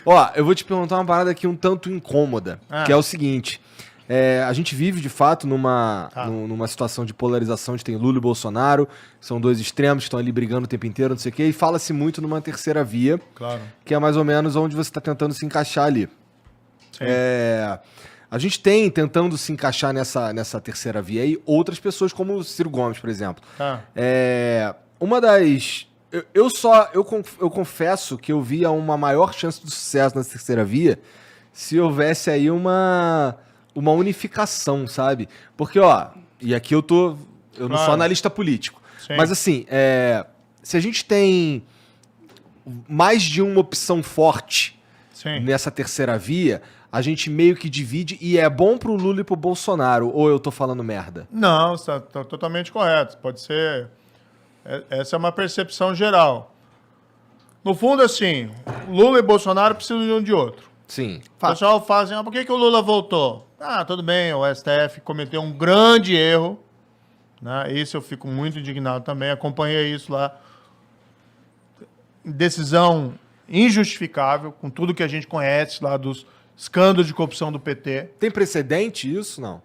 Ó, eu vou te perguntar uma parada aqui um tanto incômoda, que é o seguinte. A gente vive, de fato, numa situação de polarização. A gente tem Lula e Bolsonaro, são dois extremos que estão ali brigando o tempo inteiro, não sei o quê, e fala-se muito numa terceira via, que é mais ou menos onde você está tentando se encaixar ali. A gente tem, tentando se encaixar nessa terceira via aí, outras pessoas como o Ciro Gomes, por exemplo. Uma das... Eu confesso que eu via uma maior chance de sucesso na terceira via se houvesse aí uma unificação, sabe? Porque, ó, e aqui eu não sou analista político, mas assim, se a gente tem mais de uma opção forte nessa terceira via, a gente meio que divide e é bom pro Lula e pro Bolsonaro, ou eu tô falando merda? Não, você tá totalmente correto. Pode ser... Essa é uma percepção geral. No fundo, assim, Lula e Bolsonaro precisam de um de outro. Sim. O pessoal fala assim, por que o Lula voltou? Tudo bem, o STF cometeu um grande erro, né? Isso eu fico muito indignado também, acompanhei isso lá. Decisão injustificável, com tudo que a gente conhece lá dos escândalos de corrupção do PT. Tem precedente isso, não?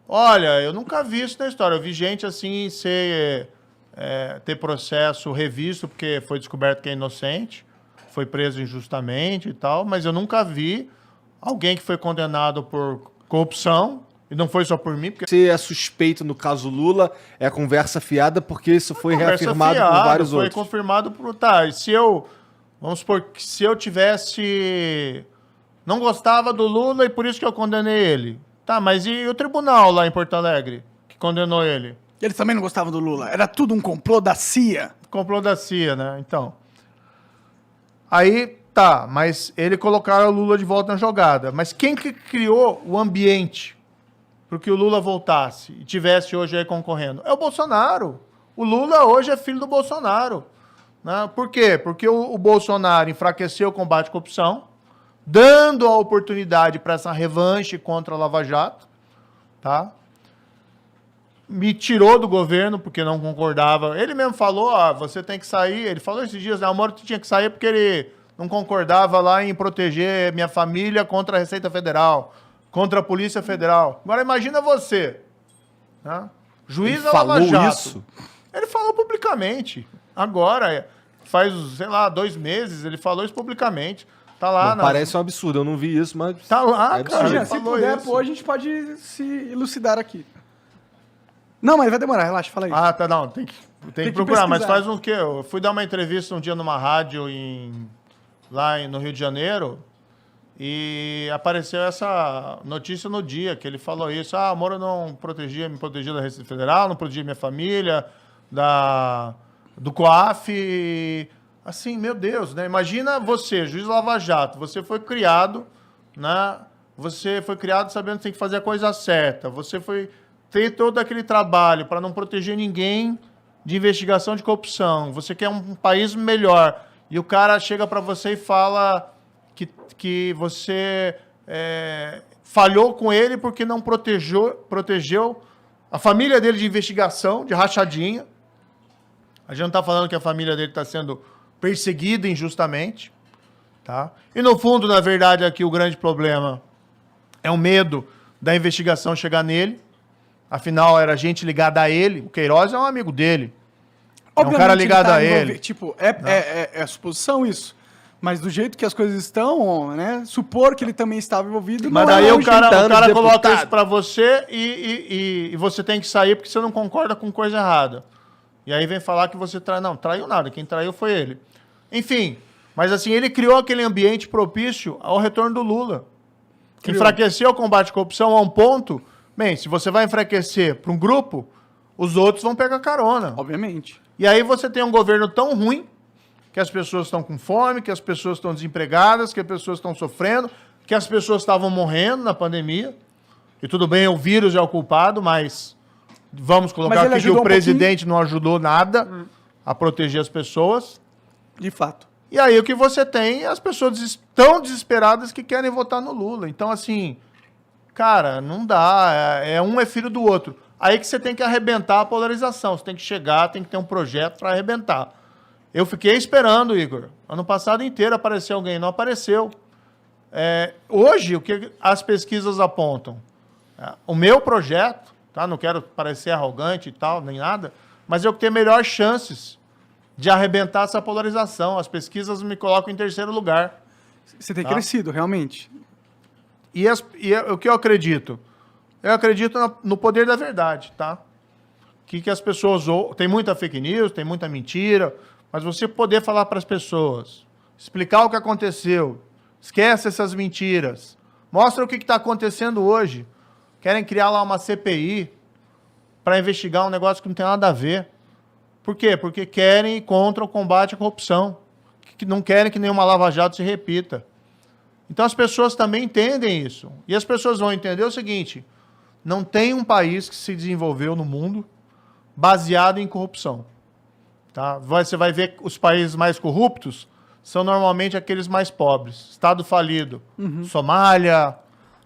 Olha, eu nunca vi isso na história. Eu vi gente assim ter processo revisto porque foi descoberto que é inocente, foi preso injustamente e tal, mas eu nunca vi alguém que foi condenado por corrupção, e não foi só por mim. Porque... Se é suspeito no caso Lula, é conversa fiada, porque isso foi reafirmado por vários outros. Foi confirmado por... Tá, se eu... Vamos supor que se eu tivesse... Não gostava do Lula e por isso que eu condenei ele. Tá, mas e o tribunal lá em Porto Alegre, que condenou ele? Eles também não gostavam do Lula. Era tudo um complô da CIA. Complô da CIA, né? Então. Aí, tá, mas ele colocaram o Lula de volta na jogada. Mas quem que criou o ambiente para que o Lula voltasse e tivesse hoje aí concorrendo? É o Bolsonaro. O Lula hoje é filho do Bolsonaro. Né? Por quê? Porque o Bolsonaro enfraqueceu o combate à corrupção, dando a oportunidade para essa revanche contra a Lava Jato, tá? Me tirou do governo porque não concordava. Ele mesmo falou, você tem que sair. Ele falou esses dias, o Moro tinha que sair porque ele não concordava lá em proteger minha família contra a Receita Federal, contra a Polícia Federal. Agora imagina você, né? Juiz da Lava Jato. Isso? Ele falou publicamente. Agora, faz, sei lá, 2 meses, ele falou isso publicamente. Tá lá. Parece um absurdo, eu não vi isso, mas... Tá lá, cara. Se puder, pô, a gente pode se elucidar aqui. Não, mas vai demorar, relaxa, fala aí. Tá, não, tem que procurar, pesquisar. Mas faz o quê? Eu fui dar uma entrevista um dia numa rádio lá no Rio de Janeiro e apareceu essa notícia no dia, que ele falou isso, o Moro não me protegia da Receita Federal, não protegia minha família, do COAF, assim, meu Deus, né? Imagina você, juiz Lava Jato, você foi criado, né? Você foi criado sabendo que tem que fazer a coisa certa, você tem todo aquele trabalho para não proteger ninguém de investigação de corrupção. Você quer um país melhor. E o cara chega para você e fala que você falhou com ele porque não protegeu a família dele de investigação, de rachadinha. A gente não está falando que a família dele está sendo perseguida injustamente. Tá? E no fundo, na verdade, aqui o grande problema é o medo da investigação chegar nele. Afinal, era gente ligada a ele. O Queiroz é um amigo dele. É um cara ligado a ele. Tipo, é suposição isso. Mas do jeito que as coisas estão, né? Supor que ele também estava envolvido. Mas daí o cara coloca isso pra você e você tem que sair porque você não concorda com coisa errada. E aí vem falar que você traiu. Não, traiu nada. Quem traiu foi ele. Enfim, mas assim, ele criou aquele ambiente propício ao retorno do Lula. Enfraqueceu o combate à corrupção a um ponto... Bem, se você vai enfraquecer para um grupo, os outros vão pegar carona. Obviamente. E aí você tem um governo tão ruim, que as pessoas estão com fome, que as pessoas estão desempregadas, que as pessoas estão sofrendo, que as pessoas estavam morrendo na pandemia. E tudo bem, o vírus é o culpado, mas vamos colocar aqui que o presidente não ajudou nada a proteger as pessoas. De fato. E aí o que você tem é as pessoas tão desesperadas que querem votar no Lula. Então, assim... Cara, não dá. Um é filho do outro. Aí que você tem que arrebentar a polarização. Você tem que chegar, tem que ter um projeto para arrebentar. Eu fiquei esperando, Igor. Ano passado inteiro apareceu alguém, não apareceu. Hoje, o que as pesquisas apontam? O meu projeto, tá? Não quero parecer arrogante e tal, nem nada, mas eu tenho melhores chances de arrebentar essa polarização. As pesquisas me colocam em terceiro lugar. Você tem crescido, realmente. E o que eu acredito? Eu acredito no poder da verdade, tá? Que as pessoas... Tem muita fake news, tem muita mentira, mas você poder falar para as pessoas, explicar o que aconteceu, esquece essas mentiras, mostra o que está acontecendo hoje. Querem criar lá uma CPI para investigar um negócio que não tem nada a ver. Por quê? Porque querem ir contra o combate à corrupção. Que não querem que nenhuma Lava Jato se repita. Então as pessoas também entendem isso. E as pessoas vão entender o seguinte: não tem um país que se desenvolveu no mundo baseado em corrupção. Tá? Você vai ver que os países mais corruptos são normalmente aqueles mais pobres. Estado falido. Somália,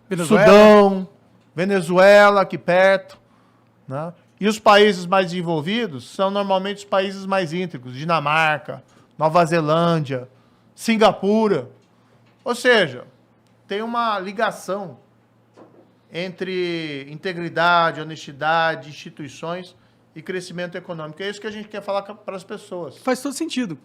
Venezuela. Sudão, Venezuela, aqui perto. Né? E os países mais desenvolvidos são normalmente os países mais íntegros. Dinamarca, Nova Zelândia, Singapura. Ou seja, tem uma ligação entre integridade, honestidade, instituições e crescimento econômico. É isso que a gente quer falar para as pessoas. Faz todo sentido.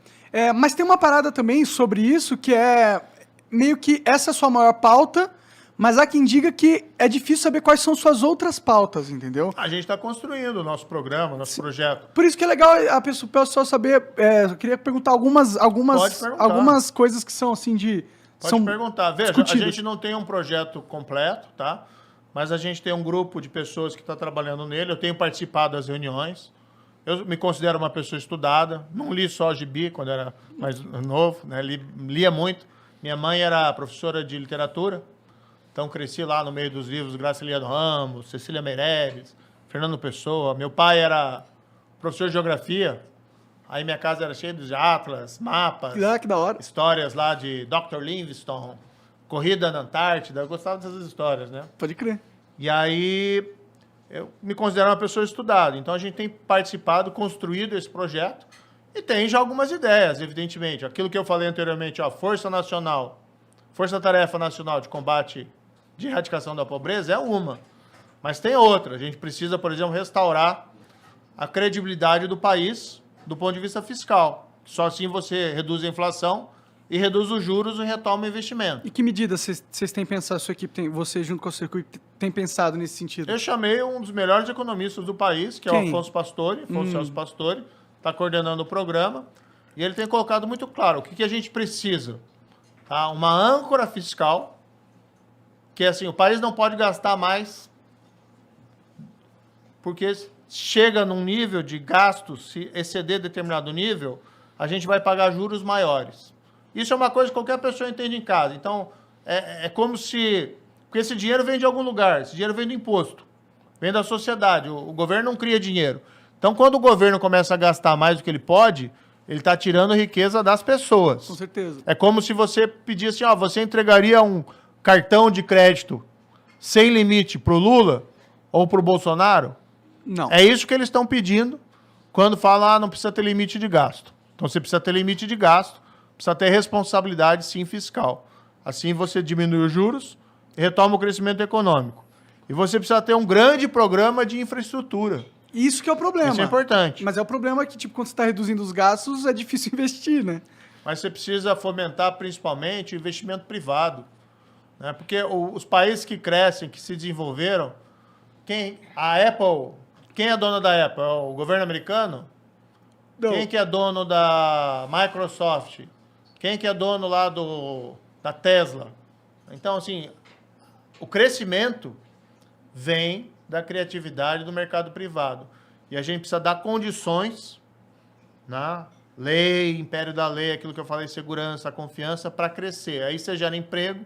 Mas tem uma parada também sobre isso que é meio que essa é a sua maior pauta, mas há quem diga que é difícil saber quais são suas outras pautas, entendeu? A gente está construindo o nosso programa, nosso projeto. Por isso que é legal a pessoa saber... eu queria perguntar algumas coisas que são assim de... Pode perguntar. Veja, discutidas. A gente não tem um projeto completo, tá? Mas a gente tem um grupo de pessoas que está trabalhando nele. Eu tenho participado das reuniões. Eu me considero uma pessoa estudada. Não li só gibi quando era mais novo, né? Lia muito. Minha mãe era professora de literatura. Então, cresci lá no meio dos livros Graciliano Ramos, Cecília Meirelles, Fernando Pessoa. Meu pai era professor de geografia. Aí minha casa era cheia de atlas, mapas, que da hora. Histórias lá de Dr. Livingstone, corrida na Antártida. Eu gostava dessas histórias, né? Pode crer. E aí eu me considero uma pessoa estudada. Então a gente tem participado, construído esse projeto e tem já algumas ideias, evidentemente. Aquilo que eu falei anteriormente, Força Tarefa Nacional de Combate de Erradicação da Pobreza é uma. Mas tem outra. A gente precisa, por exemplo, restaurar a credibilidade do país do ponto de vista fiscal. Só assim você reduz a inflação e reduz os juros e retoma o investimento. E que medidas vocês têm pensado, sua equipe, você junto com a sua equipe, tem pensado nesse sentido? Eu chamei um dos melhores economistas do país, que é o Afonso Celso Pastore, está coordenando o programa, e ele tem colocado muito claro o que a gente precisa. Tá? Uma âncora fiscal, que é assim, o país não pode gastar mais, porque chega num nível de gasto, se exceder determinado nível, a gente vai pagar juros maiores. Isso é uma coisa que qualquer pessoa entende em casa. Então, é como se... Porque esse dinheiro vem de algum lugar, esse dinheiro vem do imposto, vem da sociedade, o governo não cria dinheiro. Então, quando o governo começa a gastar mais do que ele pode, ele está tirando riqueza das pessoas. Com certeza. É como se você pedisse, você entregaria um cartão de crédito sem limite para o Lula ou para o Bolsonaro? Não. É isso que eles estão pedindo quando falam, não precisa ter limite de gasto. Então, você precisa ter limite de gasto, precisa ter responsabilidade, sim, fiscal. Assim, você diminui os juros e retoma o crescimento econômico. E você precisa ter um grande programa de infraestrutura. Isso que é o problema. Isso é importante. Mas é o problema que, quando você está reduzindo os gastos, é difícil investir, né? Mas você precisa fomentar, principalmente, o investimento privado. Né? Porque os países que crescem, que se desenvolveram, a Apple... Quem é dono da Apple? É o governo americano? Não. Quem que é dono da Microsoft? Quem que é dono lá da Tesla? Então, assim, o crescimento vem da criatividade do mercado privado. E a gente precisa dar condições, né? Lei, império da lei, aquilo que eu falei, segurança, confiança, para crescer. Aí você gera emprego,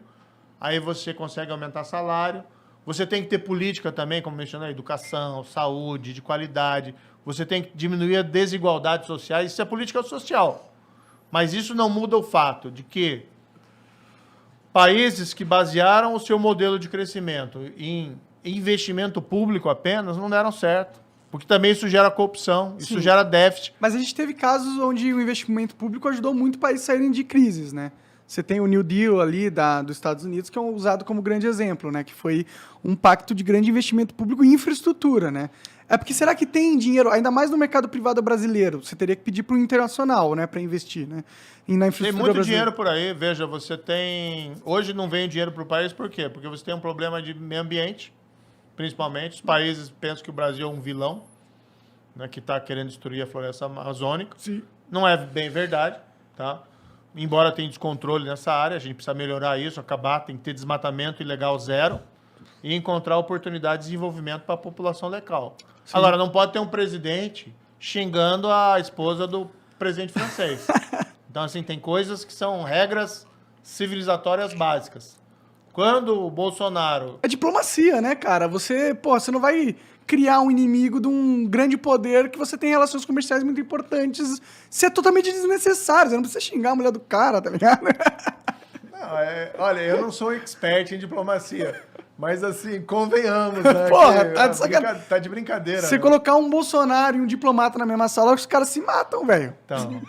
aí você consegue aumentar salário. Você tem que ter política também, como mencionei, educação, saúde, de qualidade. Você tem que diminuir as desigualdades sociais. Isso é política social. Mas isso não muda o fato de que países que basearam o seu modelo de crescimento em investimento público apenas não deram certo. Porque também isso gera corrupção, isso gera déficit. Mas a gente teve casos onde o investimento público ajudou muito países a saírem de crises, né? Você tem o New Deal ali dos Estados Unidos, que é usado como grande exemplo, né? Que foi um pacto de grande investimento público em infraestrutura, né? É porque será que tem dinheiro, ainda mais no mercado privado brasileiro? Você teria que pedir para o internacional, né? Para investir, né? E na infraestrutura tem muito brasileira. dinheiro por aí. Veja, você tem... Hoje não vem dinheiro para o país, por quê? Porque você tem um problema de meio ambiente, principalmente. Os países pensam que o Brasil é um vilão, né? Que está querendo destruir a floresta amazônica. Sim. Não é bem verdade, tá? Embora tenha descontrole nessa área, a gente precisa melhorar isso, acabar, tem que ter desmatamento ilegal zero e encontrar oportunidades de desenvolvimento para a população local. Sim. Agora, não pode ter um presidente xingando a esposa do presidente francês. Então, assim, tem coisas que são regras civilizatórias básicas. Quando o Bolsonaro... É diplomacia, né, cara? Você não vai criar um inimigo de um grande poder que você tem relações comerciais muito importantes. Isso é totalmente desnecessário. Você não precisa xingar a mulher do cara, tá ligado? Não, olha, eu não sou expert em diplomacia. Mas assim, convenhamos, né? Porra, tá de brincadeira. Você né? colocar um Bolsonaro e um diplomata na mesma sala, os caras se matam, velho. Então,